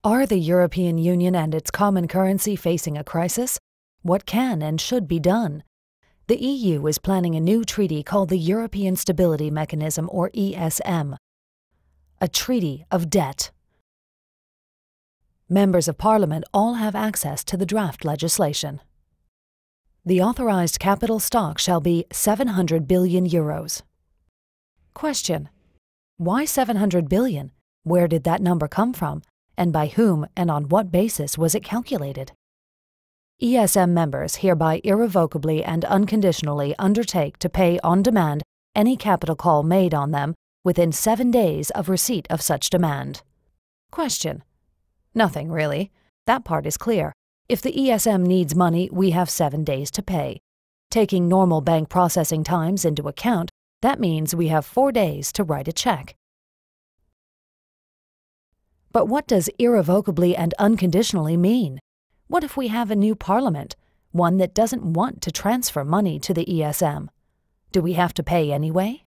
Are the European Union and its common currency facing a crisis? What can and should be done? The EU is planning a new treaty called the European Stability Mechanism, or ESM. A treaty of debt. Members of Parliament all have access to the draft legislation. The authorized capital stock shall be 700 billion euros. Question: why 700 billion? Where did that number come from? And by whom and on what basis was it calculated? ESM members hereby irrevocably and unconditionally undertake to pay on demand any capital call made on them within 7 days of receipt of such demand. Question: nothing really. That part is clear. If the ESM needs money, we have 7 days to pay. Taking normal bank processing times into account, that means we have 4 days to write a check. But what does irrevocably and unconditionally mean? What if we have a new parliament, one that doesn't want to transfer money to the ESM? Do we have to pay anyway?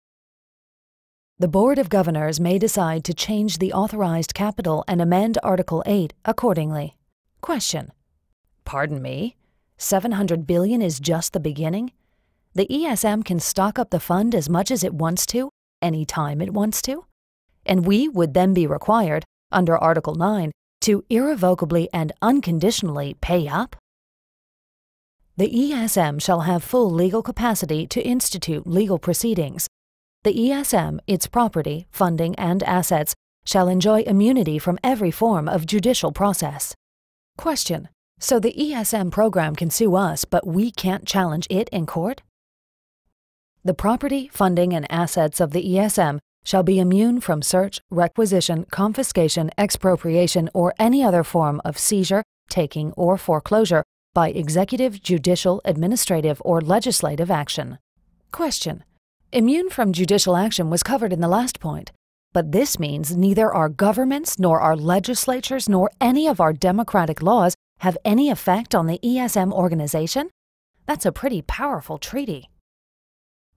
The Board of Governors may decide to change the authorized capital and amend Article 8 accordingly. Question: pardon me? 700 billion is just the beginning? The ESM can stock up the fund as much as it wants to, any time it wants to? And we would then be required, under Article 9, to irrevocably and unconditionally pay up? The ESM shall have full legal capacity to institute legal proceedings. The ESM, its property, funding, and assets shall enjoy immunity from every form of judicial process. Question: so the ESM program can sue us, but we can't challenge it in court? The property, funding, and assets of the ESM shall be immune from search, requisition, confiscation, expropriation, or any other form of seizure, taking, or foreclosure by executive, judicial, administrative, or legislative action. Question: immune from judicial action was covered in the last point, but this means neither our governments, nor our legislatures, nor any of our democratic laws have any effect on the ESM organization? That's a pretty powerful treaty.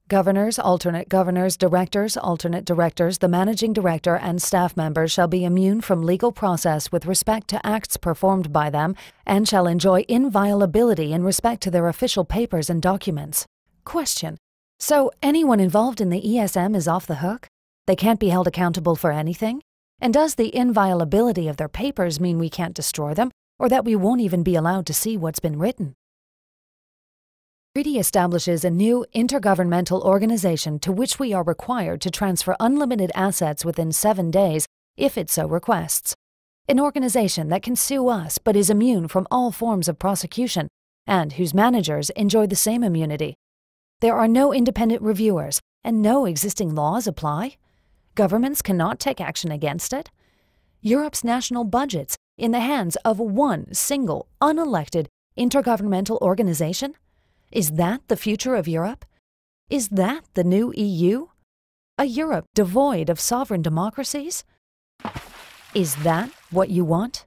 Governors, alternate governors, directors, alternate directors, the managing director, and staff members shall be immune from legal process with respect to acts performed by them and shall enjoy inviolability in respect to their official papers and documents. Question: so anyone involved in the ESM is off the hook? They can't be held accountable for anything? And does the inviolability of their papers mean we can't destroy them, or that we won't even be allowed to see what's been written? The treaty establishes a new intergovernmental organization to which we are required to transfer unlimited assets within 7 days if it so requests. An organization that can sue us but is immune from all forms of prosecution and whose managers enjoy the same immunity. There are no independent reviewers and no existing laws apply. Governments cannot take action against it. Europe's national budgets in the hands of one single, unelected, intergovernmental organization? Is that the future of Europe? Is that the new EU? A Europe devoid of sovereign democracies? Is that what you want?